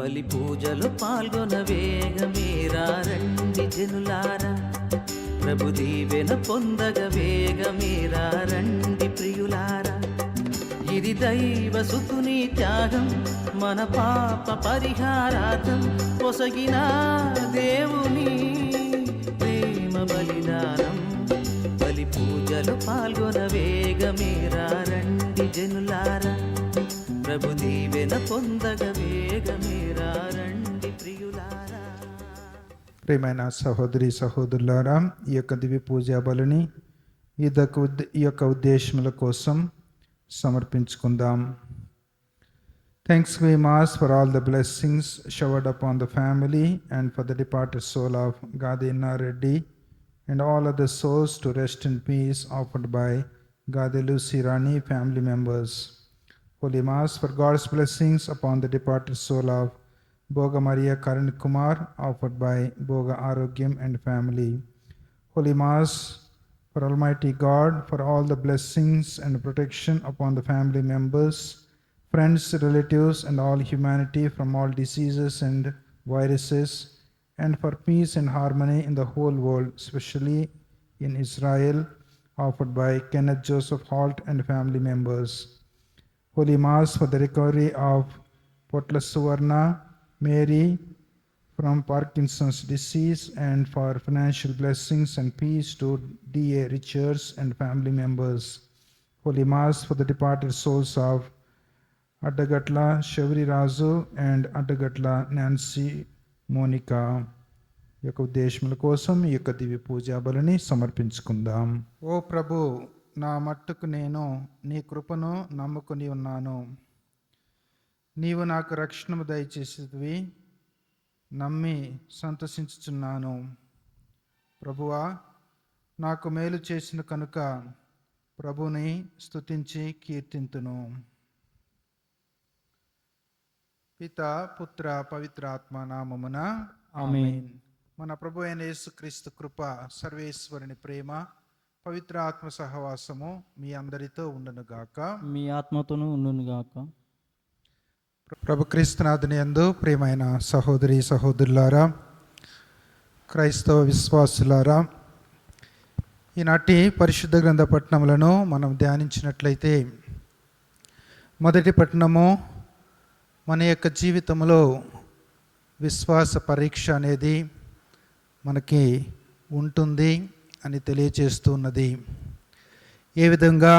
బలి పూజలు పాల్గొన వేగమేరా రండి జనులారా, ప్రభు దీవెన పొందగ వేగమేరా రండి ప్రియులారా. ఇది దైవ సుతుని త్యాగం, మన పాప పరిహారార్థం పొసగిన దేవుని ప్రేమ బలిదానం. బలి పూజలు పాల్గొన వేగమేరా రండి జనులారా, ప్రభు దీవెన పొందగ వేగమేరా రండి ప్రియులారా. ప్రియమైన సహోదరి సహోదరులారా, ఈ యొక్క దివ్య పూజా బలిని ఈ యొక్క ఉద్దేశముల కోసం సమర్పించుకుందాం. Thanksgiving mass for all the blessings showered upon the family and for the departed soul of Gadina Reddy and all other souls to rest in peace offered by Gade Lucy Rani family members. Holy Mass for God's blessings upon the departed soul of Boga Maria Karan Kumar offered by Boga Arogyam and family. Holy Mass for Almighty God for all the blessings and protection upon the family members, friends, relatives and all humanity from all diseases and viruses, and for peace and harmony in the whole world, especially in Israel, offered by Kenneth Joseph Holt and family members. Holy Mass for the recovery of Potla Suvarna Mary from Parkinson's disease and for financial blessings and peace to D.A. Richards and family members. Holy Mass for the departed souls of Addagatla Shavri Razu and Addagatla Nancy Monica. ఈ యొక్క ఉద్దేశముల కోసం ఈ యొక్క దివ్య పూజా బలిని సమర్పించుకుందాం. ఓ ప్రభు, నా మట్టుకు నేను నీ కృపను నమ్ముకుని ఉన్నాను. నీవు నాకు రక్షణము దయచేసేవి నమ్మి సంతోషించుచున్నాను. ప్రభువా, నాకు మేలు చేసిన కనుక ప్రభుని స్తుతించి కీర్తింతును. పిత పుత్ర పవిత్రాత్మ నామమున ఆమేన్. మన ప్రభు అయిన యేసుక్రీస్తు కృప, సర్వేశ్వరుని ప్రేమ, పవిత్ర ఆత్మ సహవాసము మీ అందరితో ఉండునుగాక. మీ ఆత్మతోనూ ఉండునుగాక. ప్రభు క్రీస్తునాథుని యందు ప్రియమైన సహోదరి సహోదరులారా, క్రైస్తవ విశ్వాసులారా, ఈనాటి పరిశుద్ధ గ్రంథ పట్టణములను మనం ధ్యానించినట్లయితే, మొదటి పట్టణము మన యొక్క జీవితంలో విశ్వాస పరీక్ష అనేది మనకి ఉంటుంది అని తెలియచేస్తున్నది. ఏ విధంగా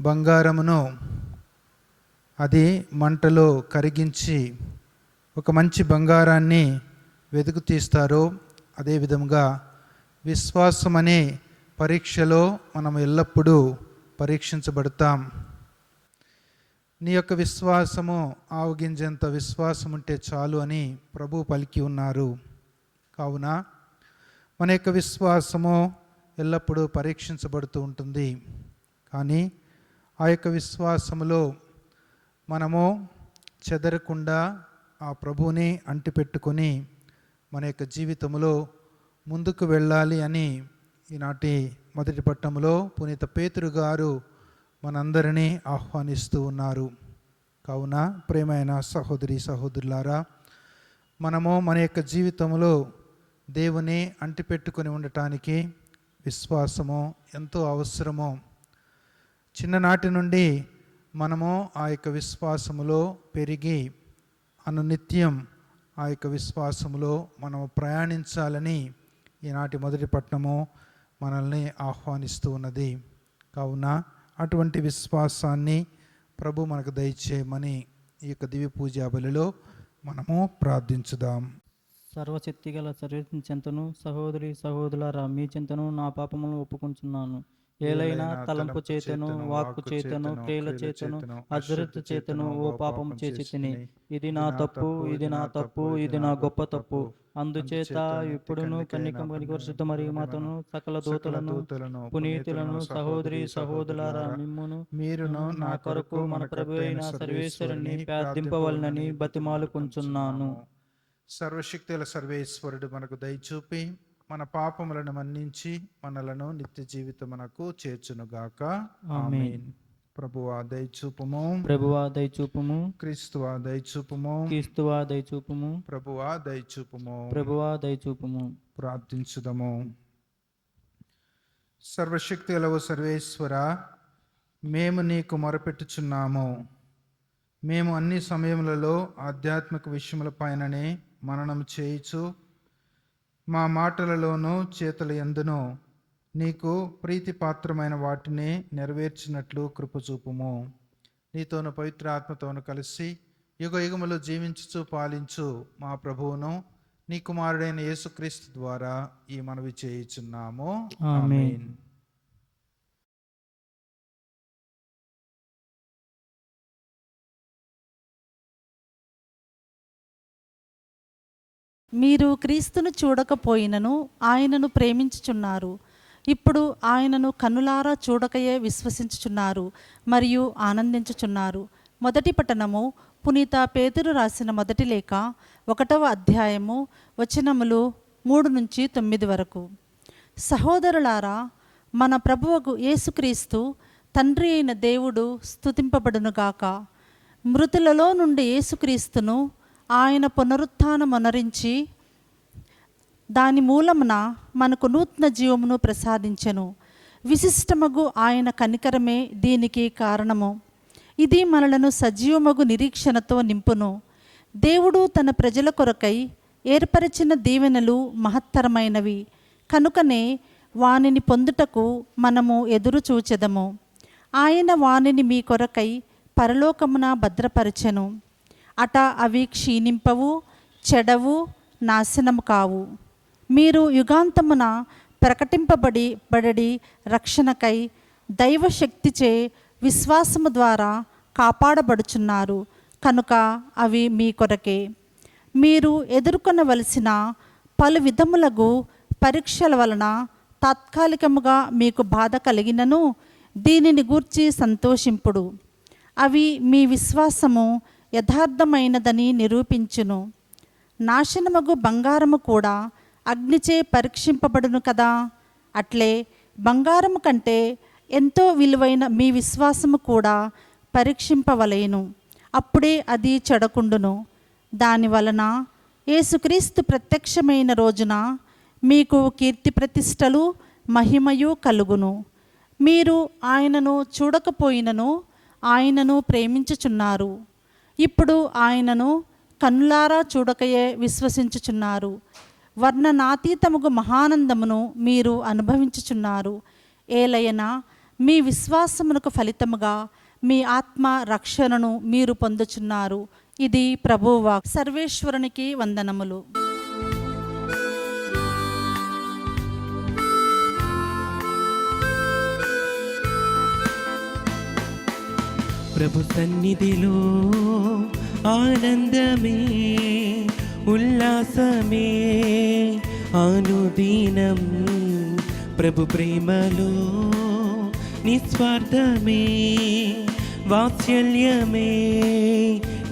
బంగారమును అది మంటలో కరిగించి ఒక మంచి బంగారాన్ని వెతుకు తీస్తారో, అదేవిధంగా విశ్వాసం అనే పరీక్షలో మనం ఎల్లప్పుడూ పరీక్షించబడతాం. నీ యొక్క విశ్వాసము ఆవగింజంత విశ్వాసం ఉంటే చాలు అని ప్రభు పలికి ఉన్నారు. కావున మన యొక్క విశ్వాసము ఎల్లప్పుడూ పరీక్షించబడుతూ ఉంటుంది. కానీ ఆ యొక్క విశ్వాసములో మనము చెదరకుండా ఆ ప్రభువుని అంటిపెట్టుకొని మన యొక్క జీవితంలో ముందుకు వెళ్ళాలి అని ఈనాటి మొదటి పట్టణంలో పునీత పేతురు గారు మనందరినీ ఆహ్వానిస్తూ ఉన్నారు. కావున ప్రియమైన సహోదరి సహోదరులారా, మనము మన యొక్క జీవితంలో దేవుని అంటిపెట్టుకొని ఉండటానికి విశ్వాసము ఎంతో అవసరము. చిన్ననాటి నుండి మనము ఆ యొక్క విశ్వాసములో పెరిగి అనునిత్యం ఆ యొక్క విశ్వాసములో మనము ప్రయాణించాలని ఈనాటి మొదటి పట్టణము మనల్ని ఆహ్వానిస్తూ ఉన్నది. కావున అటువంటి విశ్వాసాన్ని ప్రభు మనకు దయచేయమని ఈ యొక్క దివ్య పూజా బలిలో మనము ప్రార్థించుదాం. సర్వశక్తిగల సర్వేశ్వరుని చెంతను, సహోదరి సహోదరులారా, మీ చెంతను నా పాపములను ఒప్పుకుంటున్నాను. ఏలైనా తలంపు చేతను, వాక్కు చేతను, క్రియల చేతను, అశ్రద్ధ చేతను ఓ పాపము చేసి తిని, ఇది నా తప్పు, ఇది నా తప్పు, ఇది నా గొప్ప తప్పు. అందుచేత ఇప్పుడును కన్యక పరిశుద్ధ మరియ మాతను, సకల దూతలను, పునీతులను, సహోదరి సహోదరులారా, మీరును నా కొరకు మన ప్రభు అయిన సర్వేశ్వరుని ప్రార్థింపవలనని బతిమాలుకొంచున్నాను. సర్వశక్తుల సర్వేశ్వరుడు మనకు దయచూపి మన పాపములను మన్నించి మనలను నిత్య జీవితమునకు చేర్చునుగాక. ఆమేన్. ప్రభువా దయచూపుము, ప్రభువా దయచూపుము, క్రీస్తువా దయచూపుము, క్రీస్తువా దయచూపుము, ప్రభువా దయచూపుము. ప్రభువా దయచూపుము. ప్రార్థించుదము. సర్వశక్తి గలవు సర్వేశ్వర, మేము నీకు మొరపెట్టుచున్నాము. మేము అన్ని సమయములలో ఆధ్యాత్మిక విషయములపైననే మననం చేయుచు మా మాటలలోనూ చేతుల యందును నీకు ప్రీతిపాత్రమైన వాటిని నెరవేర్చినట్లు కృపచూపుము. నీతోను పవిత్ర ఆత్మతోను కలిసి యుగ యుగములు జీవించుచు పాలించు మా ప్రభువును నీ కుమారుడైన యేసుక్రీస్తు ద్వారా ఈ మనవి చేయుచున్నాము. ఆమేన్. మీరు క్రీస్తును చూడకపోయినను ఆయనను ప్రేమించుచున్నారు. ఇప్పుడు ఆయనను కన్నులారా చూడకయే విశ్వసించుచున్నారు మరియు ఆనందించుచున్నారు. మొదటి పట్టణము పునీత పేతురు రాసిన మొదటి లేఖ 1వ అధ్యాయము వచనములు 3-9 వరకు. సహోదరులారా, మన ప్రభువుకు యేసుక్రీస్తు తండ్రి అయిన దేవుడు స్తుతింపబడునుగాక. మృతులలో నుండి యేసుక్రీస్తును ఆయన పునరుత్థానమునరించి దాని మూలమున మనకు నూతన జీవమును ప్రసాదించెను. విశిష్టమగు ఆయన కనికరమే దీనికి కారణము. ఇది మనలను సజీవమగు నిరీక్షణతో నింపును. దేవుడు తన ప్రజల కొరకై ఏర్పరిచిన దీవెనలు మహత్తరమైనవి కనుకనే వానిని పొందుటకు మనము ఎదురు చూచెదము. ఆయన వానిని మీ కొరకై పరలోకమున భద్రపరచెను. అట అవి క్షీణింపవు, చెడవు, నాశనము కావు. మీరు యుగాంతమున ప్రకటింపబడి రక్షణకై దైవశక్తిచే విశ్వాసము ద్వారా కాపాడబడుచున్నారు కనుక అవి మీ కొరకే. మీరు ఎదుర్కొనవలసిన పలు విధములగు పరీక్షల వలన తాత్కాలికముగా మీకు బాధ కలిగినను దీనిని గూర్చి సంతోషింపుడు. అవి మీ విశ్వాసము యథార్థమైనదని నిరూపించును. నాశనమగు బంగారము కూడా అగ్నిచే పరీక్షింపబడును కదా. అట్లే బంగారము కంటే ఎంతో విలువైన మీ విశ్వాసము కూడా పరీక్షింపవలెను. అప్పుడే అది చెడకుండును. దానివలన యేసుక్రీస్తు ప్రత్యక్షమైన రోజున మీకు కీర్తి ప్రతిష్టలు మహిమయు కలుగును. మీరు ఆయనను చూడకపోయినను ఆయనను ప్రేమించుచున్నారు. ఇప్పుడు ఆయనను కన్నులారా చూడకయే విశ్వసించుచున్నారు. వర్ణనాతీతముగు మహానందమును మీరు అనుభవించుచున్నారు. ఏలయనా మీ విశ్వాసమునకు ఫలితముగా మీ ఆత్మ రక్షణను మీరు పొందుచున్నారు. ఇది ప్రభువాక్. సర్వేశ్వరునికి వందనములు. ప్రభు సన్నిధిలో ఆనందమే, ఉల్లాసమే అనుదినం. ప్రభు ప్రేమలో నిస్వార్థమే, వాత్సల్యమే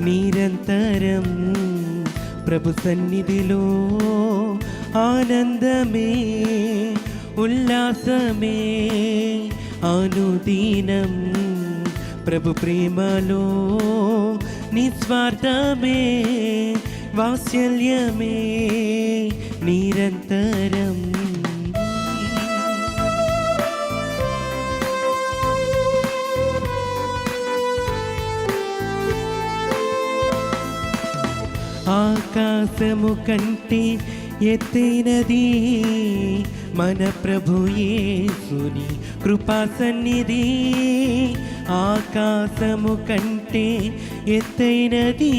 నిరంతరం. ప్రభు సన్నిధిలో ఆనందమే, ఉల్లాసమే అనుదినం. ప్రభు ప్రేమలో నిస్వార్థమే, వాత్సల్యమే నిరంతరం. ఆకాశము కంటే ఎత్తైనది మన ప్రభు యేసుని కృపా సన్నిధి. ఆకాశము కంటే ఎత్తైనది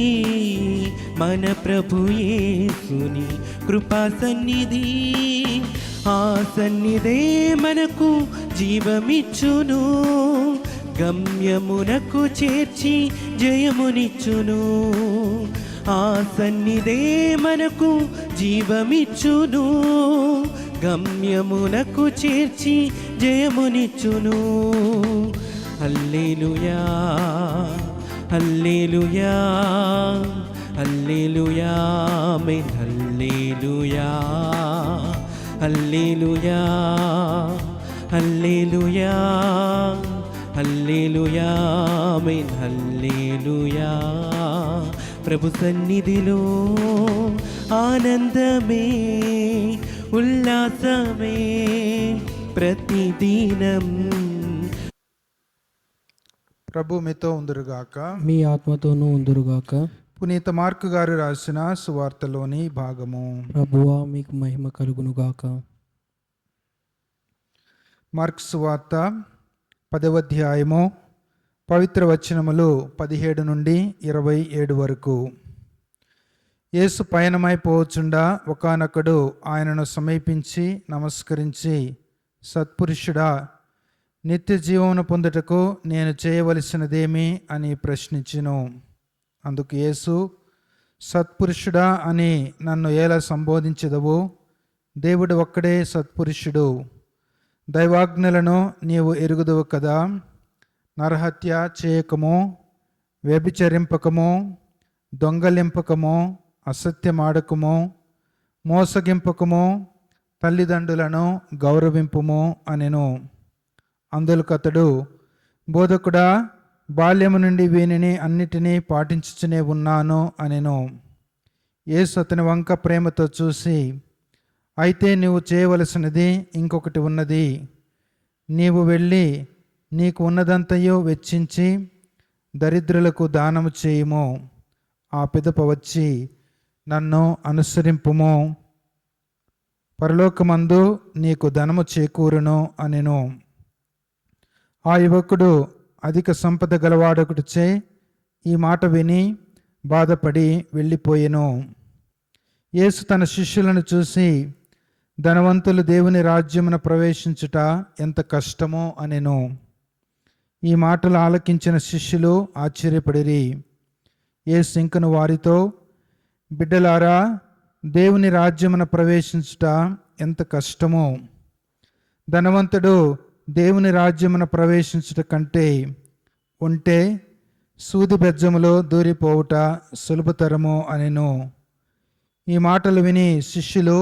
మన ప్రభు యేసుని కృపా సన్నిధి. ఆ సన్నిధే మనకు జీవమిచ్చును, గమ్యమునకు చేర్చి జయమునిచ్చును. ఆ సన్నిధే మనకు జీవమిచ్చును, గమ్యమునకు చేర్చి జయమునిచ్చును. హల్లెలూయా హల్లెలూయా హల్లెలూయా ఆమేన్. హల్లెలూయా హల్లెలూయా హల్లెలూయా హల్లెలూయా ఆమేన్ హల్లెలూయా. ప్రభు సన్నిధిలో ఆనందమే ఉల్లాసమే ప్రతిదినం. ప్రభు మీతో ఉందురుగాక. మీ ఆత్మతోనూ ఉందురుగాక. పునీత మార్కు గారు రాసిన సువార్తలోని భాగము. ప్రభువా మీకు మహిమ కలుగునుగాక. మార్కు సువార్త 10వ అధ్యాయము పవిత్ర వచనములు 17 నుండి 27 వరకు. యేసు పయనమైపోవచ్చుండా ఒకానొకడు ఆయనను సమీపించి నమస్కరించి, సత్పురుషుడా, నిత్య జీవమును పొందుటకు నేను చేయవలసినదేమి అని ప్రశ్నించెను. అందుకు యేసు, సత్పురుషుడా అని నన్ను ఎలా సంబోధించెదవు? దేవుడు ఒక్కడే సత్పురుషుడు. దైవాజ్ఞలను నీవు ఎరుగుదువు కదా. నరహత్య చేయకము, వ్యభిచరింపకము, దొంగలింపకము, అసత్యమాడకము, మోసగింపకము, తల్లిదండ్రులను గౌరవింపుము అనెను. అందులకతడు, బోధకుడా, బాల్యము నుండి వీనిని అన్నిటినీ పాటించుచునే ఉన్నాను అనెను. యేసు అతని వంక ప్రేమతో చూసి, అయితే నీవు చేయవలసినది ఇంకొకటి ఉన్నది. నీవు వెళ్ళి నీకు ఉన్నదంతయో వెచ్చించి దరిద్రులకు దానము చేయుము. ఆ పిదప వచ్చి నన్ను అనుసరింపుము. పరలోకమందు నీకు ధనము చేకూరును అనెను. ఆ యువకుడు అధిక సంపద గలవాడొకటిచే ఈ మాట విని బాధపడి వెళ్ళిపోయెను. యేసు తన శిష్యులను చూసి, ధనవంతులు దేవుని రాజ్యమున ప్రవేశించుట ఎంత కష్టమో అనెను. ఈ మాటలు ఆలకించిన శిష్యులు ఆశ్చర్యపడిరి. యేసు ఇంకను వారితో, బిడ్డలారా, దేవుని రాజ్యమున ప్రవేశించుట ఎంత కష్టమో. ధనవంతుడు దేవుని రాజ్యమున ప్రవేశించుట కంటే ఉంటే సూది బెజ్జములో దూరిపోవుట సులభతరము అనెను. ఈ మాటలు విని శిష్యులు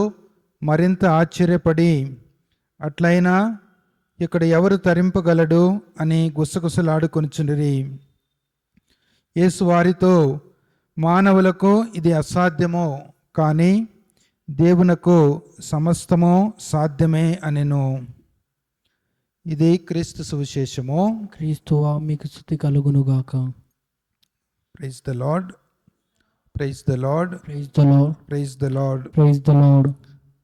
మరింత ఆశ్చర్యపడి, అట్లయినా ఇక్కడ ఎవరు తరింపగలడు అని గుసగుసలాడుకొనుచుండిరి. యేసు వారితో, మానవులకు ఇది అసాధ్యమో, కానీ దేవునకు సమస్తము సాధ్యమే అనెను. ఇది క్రీస్తు సువిశేషము. క్రీస్తువా మీకు స్తుతి కలుగునుగాక. Praise the Lord, praise the Lord, praise the Lord, praise the Lord. Praise the Lord.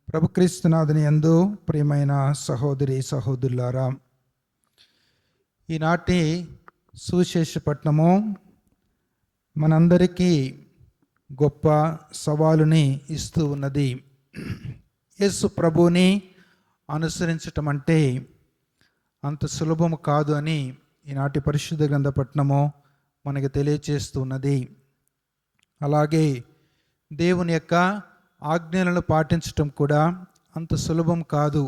ప్రభు క్రీస్తునాథుని యందు ప్రియమైన సహోదరి సహోదరులారా, ఈనాటి సువిశేషపట్నము మనందరికీ గొప్ప సవాలుని ఇస్తూ ఉన్నది. యేసు ప్రభువుని అనుసరించటం అంటే అంత సులభము కాదు అని ఈనాటి పరిశుద్ధ గ్రంథపట్నము మనకి తెలియచేస్తున్నది. అలాగే దేవుని యొక్క ఆజ్ఞలను పాటించటం కూడా అంత సులభం కాదు.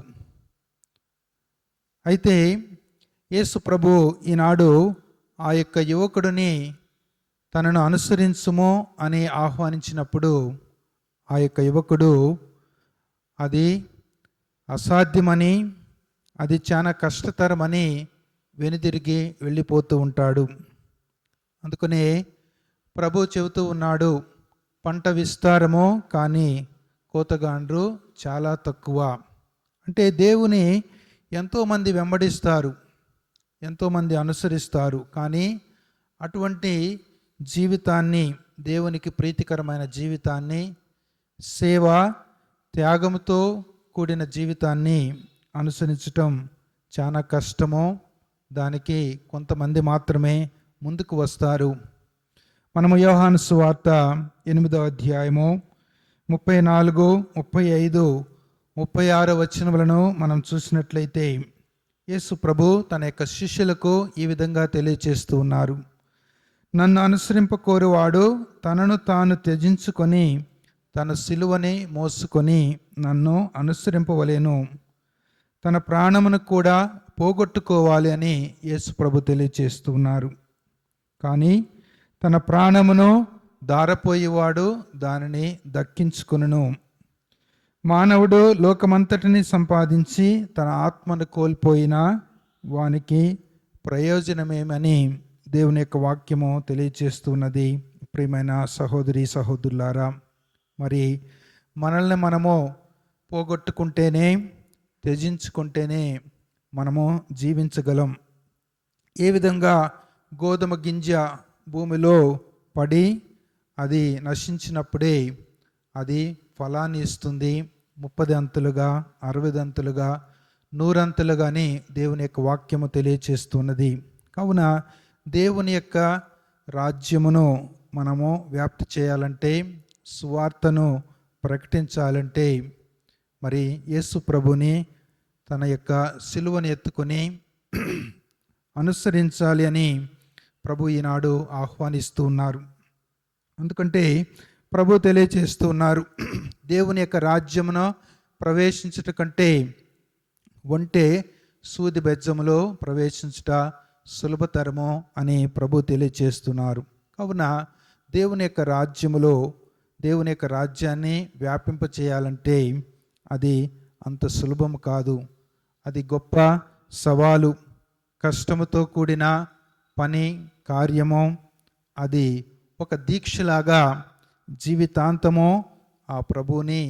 అయితే యేసు ప్రభు ఈనాడు ఆ యొక్క యువకుడిని తనను అనుసరించుము అని ఆహ్వానించినప్పుడు ఆ యొక్క యువకుడు అది అసాధ్యమని, అది చాలా కష్టతరమని వెనుదిరిగి వెళ్ళిపోతూ ఉంటాడు. అందుకనే ప్రభు చెబుతూ ఉన్నాడు, పంట విస్తారము కానీ కోతగాండ్రు చాలా తక్కువ. అంటే దేవుని ఎంతోమంది వెంబడిస్తారు, ఎంతోమంది అనుసరిస్తారు, కానీ అటువంటి జీవితాన్ని, దేవునికి ప్రీతికరమైన జీవితాన్ని, సేవ త్యాగంతో కూడిన జీవితాన్ని అనుసరించటం చాలా కష్టము. దానికి కొంతమంది మాత్రమే ముందుకు వస్తారు. మనము యోహాను సువార్త 8వ అధ్యాయము 34, 35, 36 వచనములను మనం చూసినట్లయితే యేసు ప్రభు తన యొక్క శిష్యులకు ఈ విధంగా తెలియచేస్తూ ఉన్నారు. నన్ను అనుసరింపకోరువాడు తనను తాను త్యజించుకొని తన సిలువని మోసుకొని నన్ను అనుసరింపవలెను. తన ప్రాణమును కూడా పోగొట్టుకోవాలి అని యేసు ప్రభు తెలియచేస్తూ ఉన్నారు. కానీ తన ప్రాణమును దారపోయేవాడు దానిని దక్కించుకొనును. మానవుడు లోకమంతటిని సంపాదించి తన ఆత్మను కోల్పోయినా వానికి ప్రయోజనమేమని దేవుని యొక్క వాక్యము తెలియచేస్తున్నది. ప్రియమైన సహోదరి సహోదరులారా, మరి మనల్ని మనము పోగొట్టుకుంటేనే, త్యజించుకుంటేనే మనము జీవించగలం. ఏ విధంగా గోధుమ గింజ భూమిలో పడి అది నశించినప్పుడే అది ఫలాన్ని ఇస్తుంది. 30 అంతులుగా, 60 అంతులుగా, 100 అంతులుగాని దేవుని యొక్క వాక్యము తెలియచేస్తున్నది. కావున దేవుని యొక్క రాజ్యమును మనము వ్యాప్తి చేయాలంటే, సువార్తను ప్రకటించాలంటే, మరి యేసు ప్రభుని తన యొక్క సిలువను ఎత్తుకొని అనుసరించాలి అని ప్రభు ఈనాడు ఆహ్వానిస్తూ ఉన్నారు. ఎందుకంటే ప్రభు తెలియచేస్తూ ఉన్నారు, దేవుని యొక్క రాజ్యమును ప్రవేశించుట కంటే ఒంటే సూది బెజ్జములో ప్రవేశించుట సులభతరము అని ప్రభు తెలియచేస్తున్నారు. కావున దేవుని యొక్క రాజ్యములో, దేవుని యొక్క రాజ్యాన్ని వ్యాపింపచేయాలంటే అది అంత సులభం కాదు. అది గొప్ప సవాలు, కష్టముతో కూడిన పని, కార్యము. అది ఒక దీక్షలాగా జీవితాంతము ఆ ప్రభువుని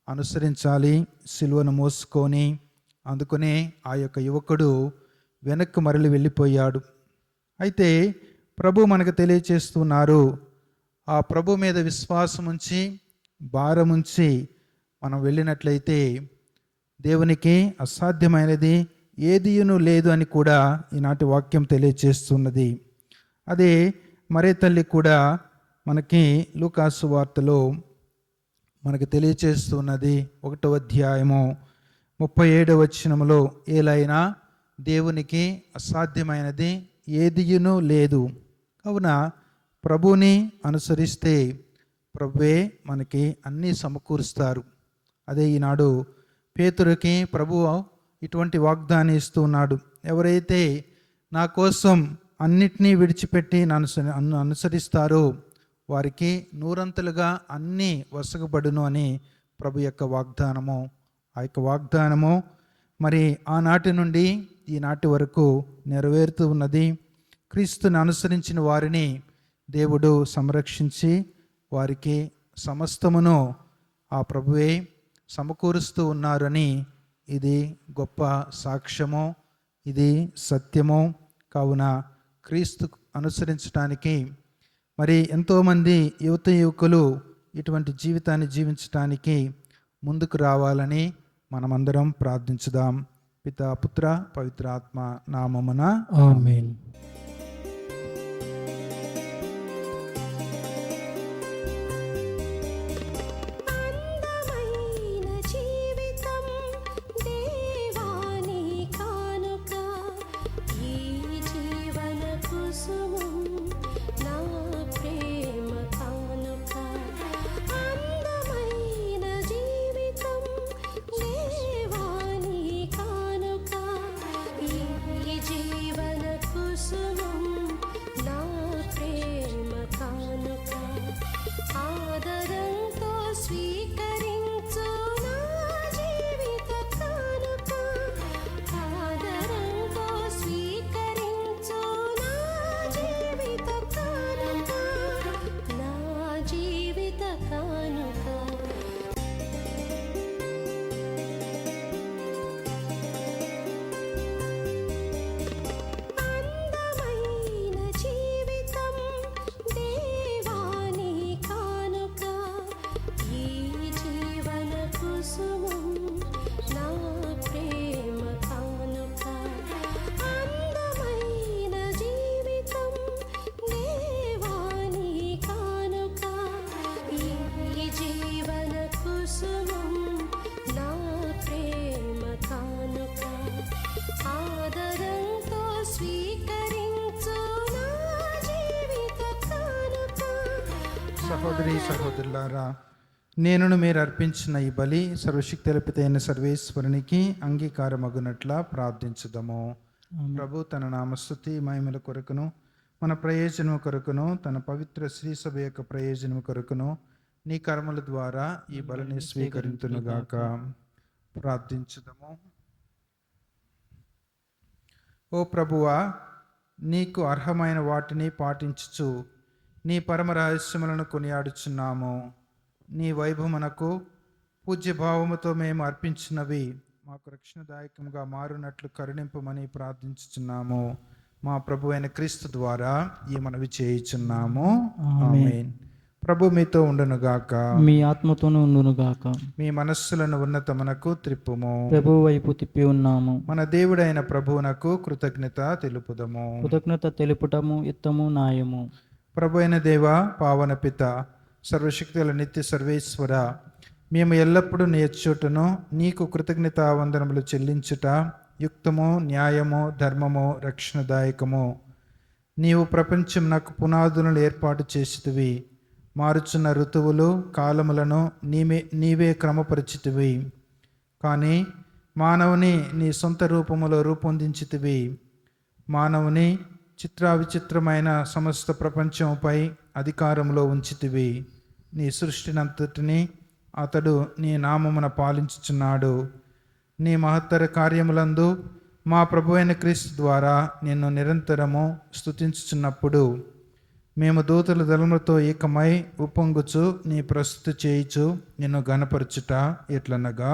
అనుసరించాలి, సిలువను మోసుకొని. అందుకనే ఆ యొక్క యువకుడు వెనక్కు మరలి వెళ్ళిపోయాడు. అయితే ప్రభు మనకు తెలియచేస్తున్నారు, ఆ ప్రభు మీద విశ్వాసం ఉంచి, భారం ఉంచి మనం వెళ్ళినట్లయితే దేవునికి అసాధ్యమైనది ఏదియును లేదు అని కూడా ఈనాటి వాక్యం తెలియచేస్తున్నది. అదే మరే తల్లి కూడా మనకి లూకాసు వార్తలో మనకు తెలియచేస్తున్నది. 1వ అధ్యాయము 37వ వచనములో, ఏలైనా దేవునికి అసాధ్యమైనది ఏదియును లేదు. కావున ప్రభుని అనుసరిస్తే ప్రభువే మనకి అన్నీ సమకూరుస్తారు. అదే ఈనాడు పేతురుకి ప్రభువు ఇటువంటి వాగ్దానం ఇస్తూ ఉన్నాడు. ఎవరైతే నా కోసం అన్నిటినీ విడిచిపెట్టి నన్ను అనుసరిస్తారో వారికి 100 అంతులుగా అన్నీ వసగబడును అని ప్రభు యొక్క వాగ్దానము. ఆ యొక్క వాగ్దానము మరి ఆనాటి నుండి ఈనాటి వరకు నెరవేరుతూ ఉన్నది. క్రీస్తుని అనుసరించిన వారిని దేవుడు సంరక్షించి వారికి సమస్తమును ఆ ప్రభువే సమకూరుస్తూ ఉన్నారని ఇది గొప్ప సాక్ష్యము, ఇది సత్యము. కావున క్రీస్తు అనుసరించడానికి మరి ఎంతోమంది యువకులు ఇటువంటి జీవితాన్ని జీవించడానికి ముందుకు రావాలని మనమందరం ప్రార్థించుదాం. పితా, పుత్ర, పవిత్ర ఆత్మ నామమున ఆమేన్. సహోదరి సహోదరులారా, నేనును మీరు అర్పించిన ఈ బలి సర్వశక్తి అయిన సర్వేశ్వరునికి అంగీకారమగునట్లా ప్రార్థించుదాము. ప్రభు తన నామస్తుతి మహిమల కొరకును, మన ప్రయోజనము కొరకును, తన పవిత్ర శ్రీ సభ యొక్క ప్రయోజనము కొరకును నీ కర్మల ద్వారా ఈ బలిని స్వీకరించునుగాక. ప్రార్థించుదాము. ఓ ప్రభువా, నీకు అర్హమైన వాటిని పాటించుచు నీ పరమ రహస్యములను కొనియాడుచున్నాము. నీ వైభవమునకు పూజ్యభావముతో మేము అర్పించినవి మాకు రక్షణదాయకముగా మారునట్లు కరుణింపమని ప్రార్థించుచున్నాము. మా ప్రభు అయిన క్రీస్తు ద్వారా ఈ మనవి చేయుచున్నాము. ఆమేన్. ప్రభు మీతో ఉండునుగాక. మీ ఆత్మతోనూ ఉండునుగాక. మీ మనస్సులను ఉన్నతమునకు త్రిప్పుము. ప్రభు వైపు తిప్పి ఉన్నాము. మన దేవుడైన ప్రభువునకు కృతజ్ఞత తెలుపుదము. కృతజ్ఞత తెలుపుటము యుత్తము న్యాయము. ప్రభు అయిన దేవ, పావన పిత, సర్వశక్తుల నిత్య సర్వేశ్వర, మేము ఎల్లప్పుడూ నీ ఎచ్చుటను నీకు కృతజ్ఞత వందనములు చెల్లించుట యుక్తము, న్యాయము, ధర్మము, రక్షణదాయకము. నీవు ప్రపంచం నాకు పునాదులను ఏర్పాటు చేసితివి. మారుచున్న ఋతువులు కాలములను నీవే క్రమపరిచితివి. కానీ మానవుని నీ సొంత రూపములో రూపొందించితివి. మానవుని చిత్రావిచిత్రమైన సమస్త ప్రపంచంపై అధికారంలో ఉంచితివి. నీ సృష్టినంతటిని అతడు నీ నామమున పాలించుచున్నాడు. నీ మహత్తర కార్యములందు మా ప్రభు అయిన క్రీస్తు ద్వారా నిన్ను నిరంతరము స్తుతించుచున్నప్పుడు మేము దూతల దళములతో ఏకమై ఉప్పొంగుచు నీ ప్రస్తుతి చేయుచు నిన్ను గణపరచుట ఎట్లనగా,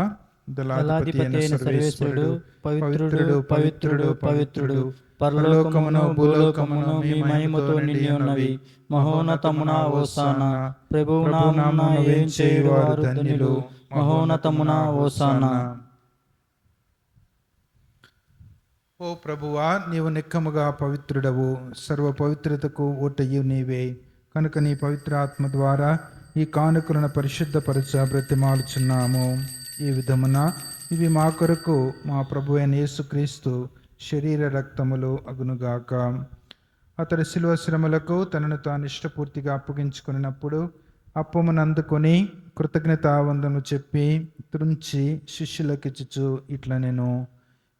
దళాధిపతి అయిన సర్వేశ్వరుడు పవిత్రుడు పవిత్రుడు పవిత్రుడు, పరలోకమును భూలోకమును మీ మహిమతో నిండి ఉన్నవి. మహోన్నతమున హోసానా. ప్రభువు నామమున వేంచేయువారు ధన్యులు. మహోన్నతమున హోసానా. ఓ ప్రభువా, నీవు నిక్కముగా పవిత్రుడవు. సర్వ పవిత్రతకు ఊటయు నీవే. కనుక నీ పవిత్రాత్మ ద్వారా ఈ కానుకలను పరిశుద్ధపరచ బ్రతిమాలుచున్నాము. ఈ విధమున ఇవి మా కొరకు మా ప్రభు అయిన యేసుక్రీస్తు శరీర రక్తములు అగునుగాక. అతడు శిలువ శ్రమలకు తనను తాను ఇష్టపూర్తిగా అప్పగించుకున్నప్పుడు అప్పమును అందుకొని కృతజ్ఞతావందనము చెప్పి త్రుంచి శిష్యులకిచ్చుచు ఇట్లా నేను,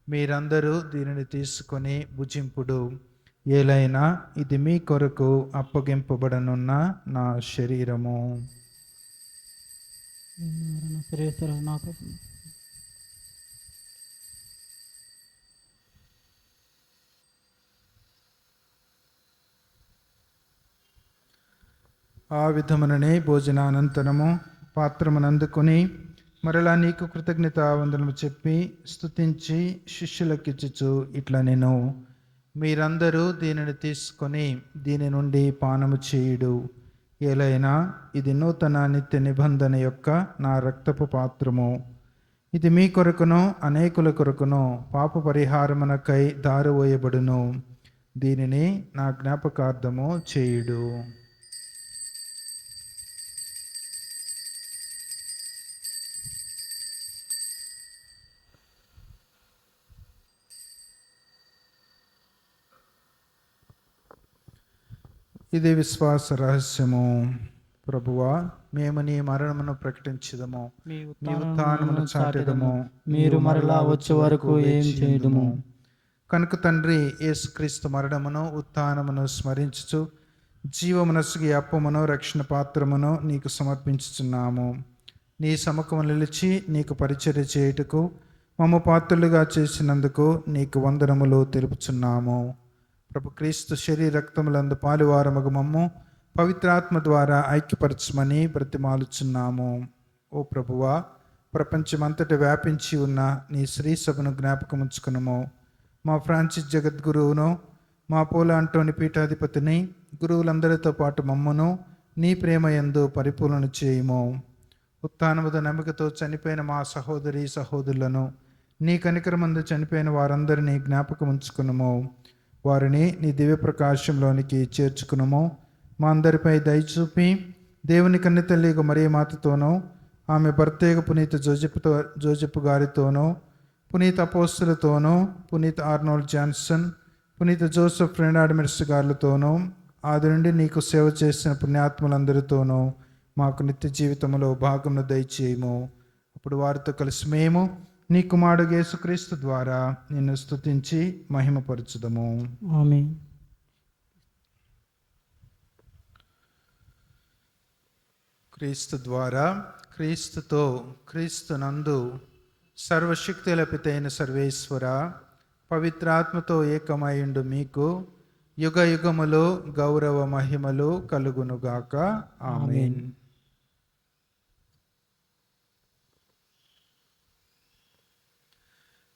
మీరందరూ దీనిని తీసుకొని భుజింపుడు. ఏలైనా ఇది మీ కొరకు అప్పగింపబడనున్న నా శరీరము. ఆ విధముననే భోజనానంతరము పాత్రమునందుకొని మరలా నీకు కృతజ్ఞత వందనము చెప్పి స్తుతించి శిష్యులకిచ్చుచు ఇట్లా నేను, మీరందరూ దీనిని తీసుకొని దీని నుండి పానము చేయుడు. ఏలైనా ఇది నూతన నిత్య నిబంధన యొక్క నా రక్తపు పాత్రము. ఇది మీ కొరకును అనేకుల కొరకును పాప పరిహారమునకై దారివేయబడును. దీనిని నా జ్ఞాపకార్థము చేయుడు. ఇది విశ్వాస రహస్యము. ప్రభువా, మేము నీ మరణమును ప్రకటించదము, మీ నీ ఉత్థానమును చాటెదము, మీరు మరలా వచ్చే వరకు ఏం చేయదుము. కనుక తండ్రి, యేసుక్రీస్తు మరణమును ఉత్థానమును స్మరించుచు జీవమునసుగి అప్పమును రక్షణ పాత్రమును నీకు సమర్పించుచున్నాము. నీ సముఖము నిలిచి నీకు పరిచర్య చేయుటకు మమ్మ పాత్రులుగా చేసినందుకు నీకు వందనములు తెలుపుచున్నాము. ప్రభు క్రీస్తు శరీర రక్తములందు పాలువారమగు మమ్ము పవిత్రాత్మ ద్వారా ఐక్యపరచమని బ్రతిమాలుచున్నాము. ఓ ప్రభువా, ప్రపంచమంతటి వ్యాపించి ఉన్న నీ శ్రీ సభను జ్ఞాపకం ఉంచుకునము. మా ఫ్రాన్సిస్ జగద్గురువును, మా పోల అంటోని పీఠాధిపతిని, గురువులందరితో పాటు మమ్మను నీ ప్రేమ యందు పరిపూర్ణ చేయుము. ఉత్థానముద నమ్మికతో చనిపోయిన మా సహోదరి సహోదరులను, నీ కనికరమందు చనిపోయిన వారందరినీ జ్ఞాపకం ఉంచుకునము. వారిని నీ దివ్య ప్రకాశంలోనికి చేర్చుకునము. మా అందరిపై దయచూపి దేవుని కన్నితల్లిగా మరియ మాతతోనూ, ఆమె భర్తేగ పునీత జోజెప్ గారితోనూ, పునీత అపోస్తులతోనూ, పునీత ఆర్నోల్డ్ జాన్సన్, పునీత జోసెఫ్ రెనార్డ్ మెర్స్ గారులతోనూ, ఆది నుండి నీకు సేవ చేసిన పుణ్యాత్ములందరితోనూ మాకు నిత్య జీవితంలో భాగమును దయచేయము. అప్పుడు వారితో కలిసి మేము నీ కుమారుడు యేసుక్రీస్తు ద్వారా నిన్ను స్తుతించి మహిమపరచుదము. ఆమేన్. క్రీస్తు ద్వారా, క్రీస్తుతో, క్రీస్తునందు సర్వశక్తుల పితైన సర్వేశ్వర, పవిత్రాత్మతో ఏకమైండు మీకు యుగ యుగములో గౌరవ మహిమలు కలుగునుగాక. ఆమేన్.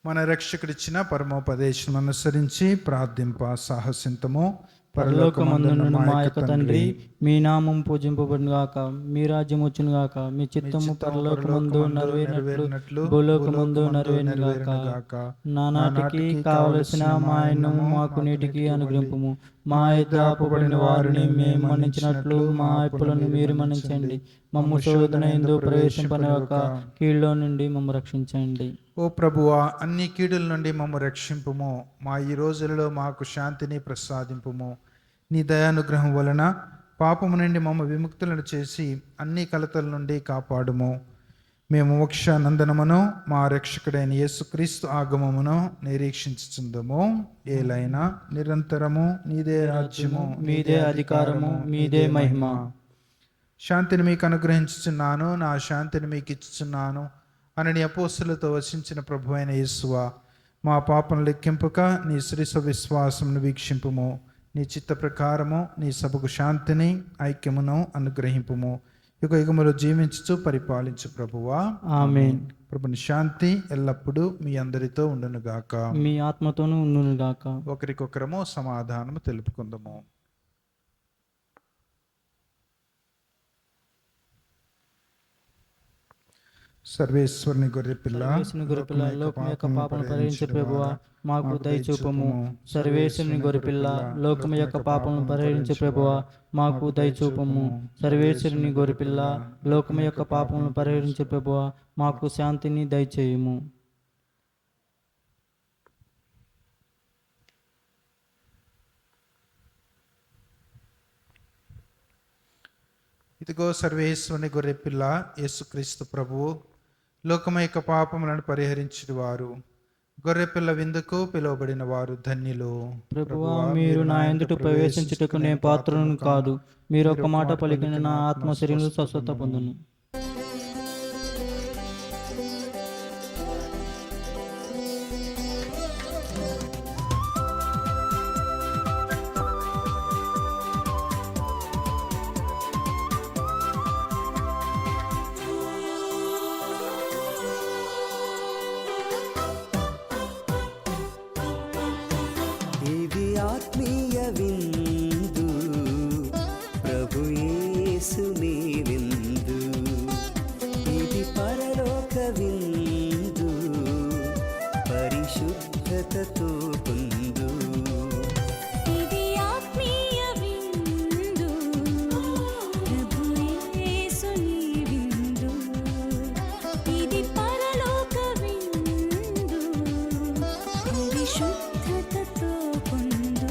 మన రక్షకుడిచ్చిన పరమోపదేశం అనుసరించి ప్రార్థింప సాహసింతము. పరలోకమందున్న మా యొక్క తండ్రి, మీ నామం పూజింపబడును గాక, మీ రాజ్యం వచ్చును గాక, మీ చిత్తము పరలోకమందు నెరవేరినట్లు భూలోకమందు నెరవేరును గాక. నానాటికి కావలసిన మా అన్నము మాకు నేటికి అనుగ్రహింపుము. మా ఎదుట అప్పుబడిన వారిని మేము మన్నించినట్లు మా అప్పులను మీరు మన్నించండి. మమ్ము శోధన యందు ప్రవేశింపనివ్వక కీడులో నుండి మమ్ము రక్షించండి. ఓ ప్రభువా, అన్ని కీడుల నుండి మమ్ము రక్షింపుము. మా ఈ రోజులలో మాకు శాంతిని ప్రసాదింపుము. నీ దయానుగ్రహం వలన పాపము నుండి మమ్మ విముక్తులను చేసి అన్ని కలతల నుండి కాపాడుము. మేము మోక్షానందనమును మా రక్షకుడైన యేసుక్రీస్తు ఆగమమును నిరీక్షించుచుందము. ఏలైనా నిరంతరము నీదే రాజ్యము, మీదే అధికారము, మీదే మహిమ. శాంతిని మీకు అనుగ్రహించుచున్నాను, నా శాంతిని మీకు ఇచ్చుచున్నాను అని నీ అపోస్తలులతో వసించిన ప్రభు అయిన యేసువా, మా పాపను లెక్కింపక నీ శ్రీస విశ్వాసమును వీక్షింపుము. నీ చిత్త ప్రకారము నీ సభకు శాంతిని ఐక్యమును అనుగ్రహింపుము. యుగ యుగములు జీవించుచు పరిపాలించు ప్రభువా. ఆమేన్. ప్రభుని శాంతి ఎల్లప్పుడూ మీ అందరితో ఉండునుగాక. మీ ఆత్మతోనూ ఉండును గాక. ఒకరికొకరము సమాధానము తెలుపుకుందాము. సర్వేశ్వరుని గొర్రెపిల్ల, లోకం యొక్క పాపను పరిహరించు ప్రభువా, మాకు దయచూపము. సర్వేశ్వరుని గొర్రెపిల్ల, లోకం యొక్క పాపను పరిహరించు ప్రభువా, మాకు దయచూపము. సర్వేశ్వరుని గొర్రెపిల్ల, లోకం యొక్క పాపను పరిహరించు ప్రభువా, మాకు శాంతిని దయచేయుము. ఇదిగో సర్వేశ్వరుని గొర్రెపిల్ల, యేసుక్రీస్తు ప్రభువు, లోకము యొక్క పాపములను పరిహరించిన వారు. గొర్రెపిల్ల విందుకు పిలువబడిన వారు ధన్యులు. ప్రభువా, మీరు నా యందు ప్రవేశించుటకు నేను పాత్రను కాదు. మీరు ఒక మాట పలికిన నా ఆత్మ శరీరంలో స్వస్థత పొందును. ఇది ఆత్మీయ విందు, ప్రభు యేసుని విందు. ఇది పరలోక విందు, పరిశుద్ధతతో పొందు. ఇది ఆత్మీయ విందు, ప్రభు యేసుని విందు. ఇది పరలోక విందు, పరిశుద్ధతతో పొందు.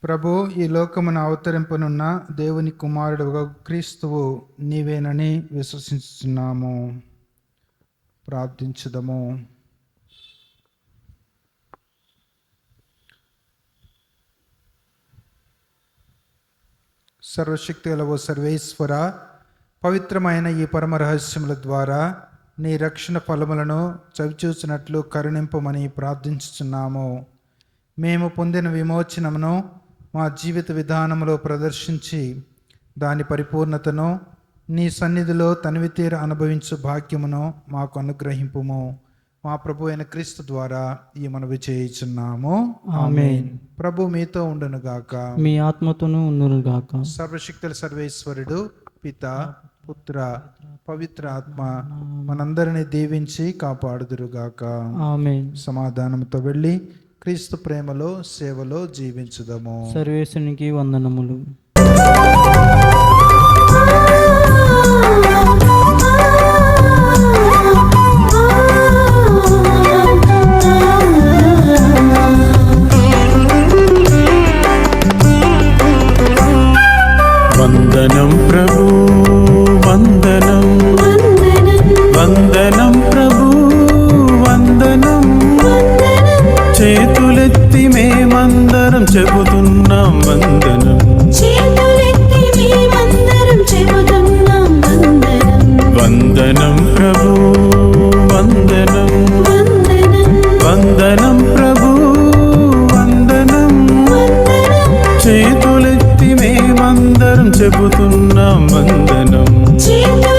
ప్రభు, ఈ లోకమును అవతరింపనున్న దేవుని కుమారుడు క్రీస్తువు నీవేనని విశ్వసిస్తున్నాము. ప్రార్థించుదము. సర్వశక్తి గల ఓ సర్వేశ్వర, పవిత్రమైన ఈ పరమ రహస్యముల ద్వారా నీ రక్షణ ఫలములను చవిచూచినట్లు కరుణింపమని ప్రార్థించుచున్నాము. మేము పొందిన విమోచనమును మా జీవిత విధానంలో ప్రదర్శించి దాని పరిపూర్ణతను నీ సన్నిధిలో తనివితీర అనుభవించు భాగ్యమును మాకు అనుగ్రహింపుము. మా ప్రభు అయిన క్రీస్తు ద్వారా ఈ మనవి చేయుచున్నాము. ఆమేన్. ప్రభు మీతో ఉండునుగాక. మీ ఆత్మతోనూ ఉండును గాక. సర్వశక్తుల సర్వేశ్వరుడు పిత, పుత్ర, పవిత్ర ఆత్మ మనందరినీ దీవించి కాపాడుదురుగాక. ఆమేన్. సమాధానంతో వెళ్ళి క్రీస్తు ప్రేమలో సేవలో జీవించుదము. సర్వేశ్వరునికి వందనములు. వందనం ప్రభు, వందనం వందనం ప్రభు, వందనం. చేతులెత్తి మేమందరం చెబుతున్నాం వందనం. చేతులెత్తి చెబుతున్నాం వందనం. చేతులు